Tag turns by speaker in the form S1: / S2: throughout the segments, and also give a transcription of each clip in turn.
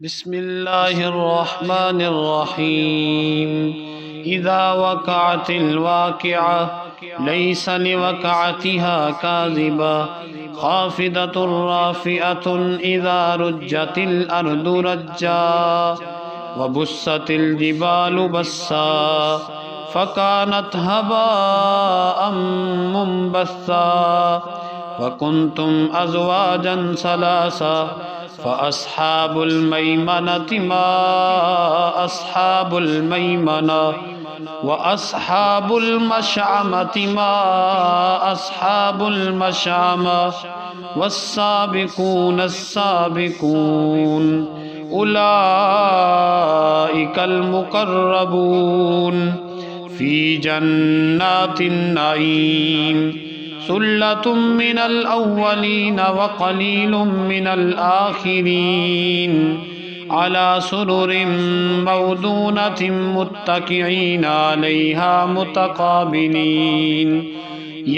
S1: बिस्मिल्लाहिर्रहमानिर्रहीम। इज़ा वक़अतिल वाक़िअह लैस लिवक़अतिहा काज़िबा ख़ाफ़िदतुर राफ़िअतुन इज़ा रुज्जतिल अर्दु रज्जा व बुस्सतिल जिबालु बस्सा फ़कानत हबाअम मुंबस्सा व कुंतुम अज़वाजन सलासा फ़अस्हाबुल मैमनति मा अस्हाबुल मैमना व अस्हाबुल मशअमति मा अस्हाबुल मशअमा वस्साबिकून अस्साबिकून उलाइकल मुक़र्रबून फ़ी जन्नातिन नईम सुल्लतुम मिनल अव्वलीन व क़लीलुम मिनल आखिरीन अला सुरुरिम मौदूनतिम मुत्तकिईन अलैहा मुतक़ाबिलीन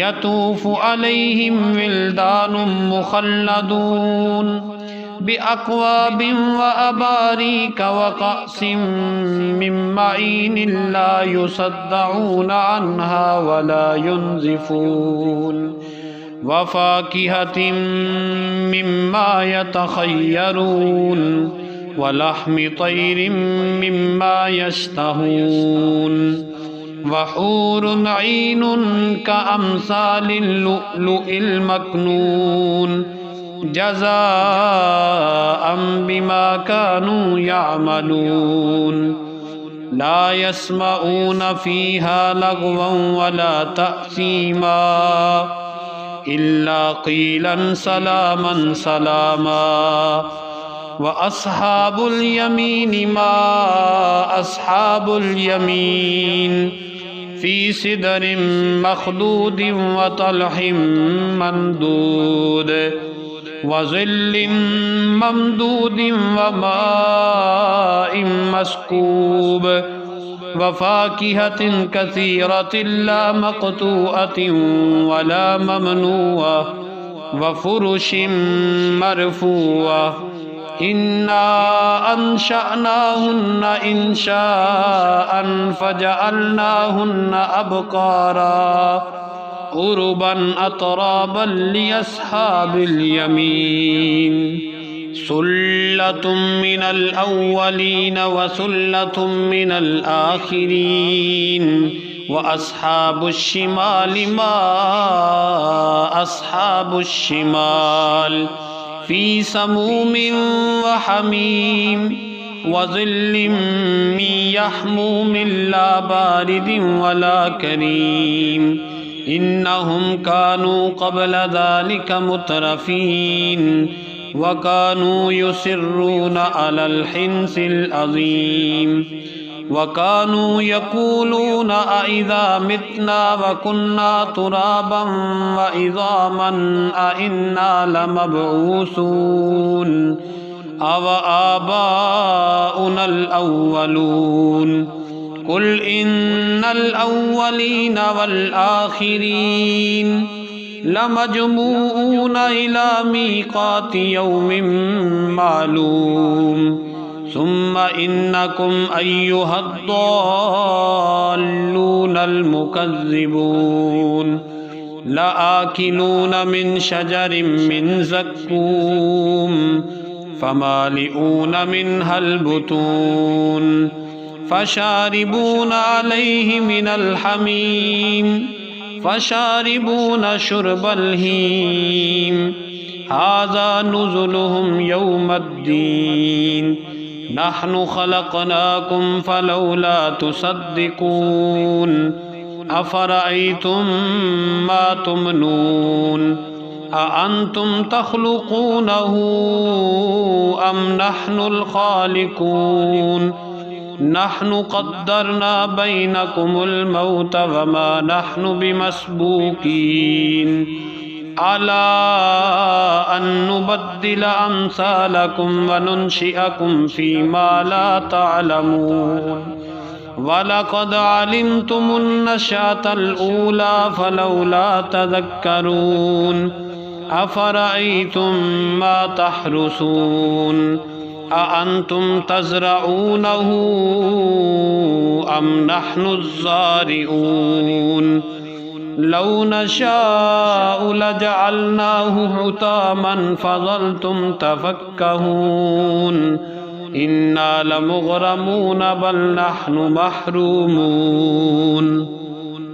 S1: यतूफ़ु अलैहिम विल्दानुम मुख़ल्लदून बिअक्वाबिन व अबारीक व कअसिम मिन मईनिन ला युसद्दऊन अन्हा व ला युनज़िफून व फ़ाकिहतिन मिम्मा यतख़य्यरून व लहमि तैरिन मिम्मा यश्तहून व हूरुन ऐनुन कअम्सालिल लुअलुइल मकनून जज़ाअम बिमा कानू यअमलून ला यस्मऊन फ़ीहा लगवन वला तअसीमा इल्ला क़ीलन सलामन सलामा व अस्हाबुल यमीन मा अस्हाबुल यमीन फ़ी सिदरिन मख़दूदिन व तलहिम मंदूद व ज़िल्लिन ममदूदिन व माइन मस्कूब व फ़ाकिहतिन कसीरतिन ला मक़तूअतिन व ला ममनूअ व फ़ुरुशिन मरफ़ूअ इन्ना अंशअनाहुन्न इंशाअन फ़जअलनाहुन्न अबकारा उरुबन अतराबन लिअस्हाबिल यमीन सुल्लतुम मिनल अव्वलीन व सुल्लतुम मिनल आखिरीन व अस्हाबुश शिमालि मा अस्हाबुश शिमाल फ़ी समूमिन व हमीम व ज़िल्लिन मिन यहमूमिन ला बारिदिन वला करीम इन्नहुम कानू क़ब्ल ज़ालिक मुतरफ़ीन व कानू युसिर्रून अलल हिन्सिल अज़ीम व कानू यक़ूलून अइज़ा मितना व कुन्ना तुराबन व इज़ामन अइन्ना लमबऊसून अव आबाउनल अव्वलून कुल इन्नल अव्वलीन वल आखिरीन लमजमूऊन इला मीक़ाति यौमिन मालूम सुम्मा इन्नकुम अय्युहद्दाल्लूनल मुकज़्ज़िबून लआकिलून मिन शजरिन मिन ज़क्कूम फमालिऊन मिनहल बुतून फशारिबून अलैहि मिनल हमीम फशारिबून शुर्बल हीम हाज़ा नुज़ुलुहुम यौमद्दीन नहनु खलक़नाकुम फलौला तुसद्दिक़ून अफ़रअय्तुम मा तुमनून अअंतुम तख़्लुक़ूनहु अम नहनुल ख़ालिक़ून नहनु क़द्दरना बैनकुमुल मौत वमा नहनु बिमस्बूकीन अला अन नुबद्दिल अम्सालकुम व नुनशिअकुम फ़ीमा ला तअलमून वलक़द अलिमतुमुन नशअतल ऊला फलौला तज़क्करून अफ़रअय्तुम मा तहरुसून أأنتم تزرعونه أم نحن الزارعون لو نشاء لجعلناه حطاما فظلتم تفكهون إنا لمغرمون بل نحن محرومون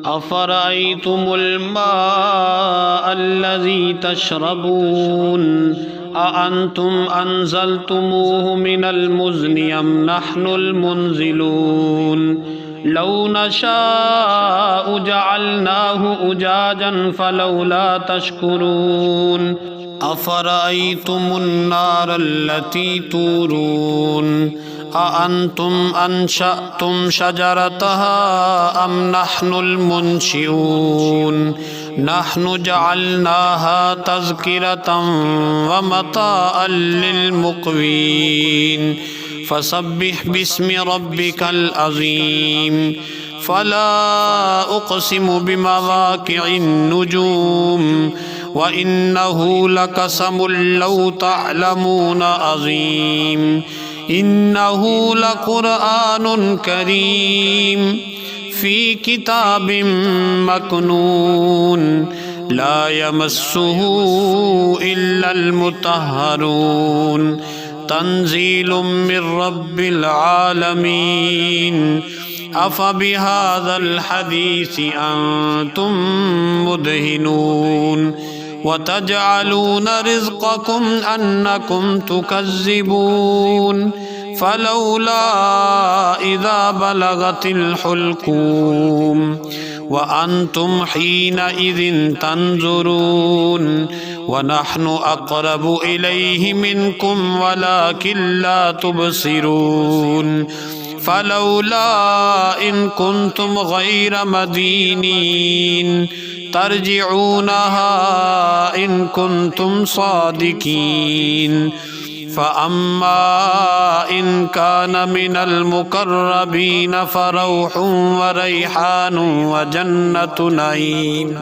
S1: أفرأيتم الماء الذي تشربون أأنتم أنزلتموه من المزن أم نحن المنزلون لو نشاء جعلناه أجاجا فلولا تشكرون أفرأيتم النار التي تورون أأنتم أنشأتم شجرتها أم نحن المنشئون نحن جعلناها تذكرة ومتاعا للمقوين فسبح باسم ربك العظيم فلا أقسم بمواقع النجوم وإنه لقسم لو تعلمون عظيم إنه لقرآن كريم في كتاب مكنون لا يمسه إلا المطهرون تنزيل من رب العالمين أفبهذا الحديث أنتم مدهنون وتجعلون رزقكم أنكم تكذبون فلولا إذا بلغت الحلقوم وأنتم حينئذ تنظرون ونحن أقرب إليه منكم ولكن لا تبصرون فلولا إن كنتم غير مدينين ترجعونها إن كنتم صادقين فأما إن كان من المقربين فروح وريحان وجنة نعيم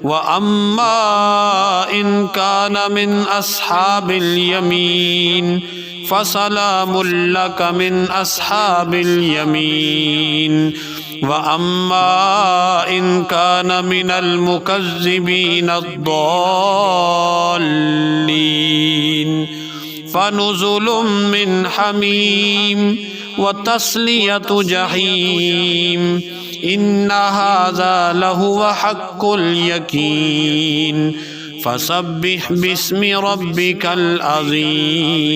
S1: وأما إن كان من أصحاب اليمين فسلام لك من أصحاب اليمين وأما إن كان من المكذبين الضالين فنزل من حميم وتصلية جحيم إن هذا لهو حق اليقين فسبح باسم ربك العظيم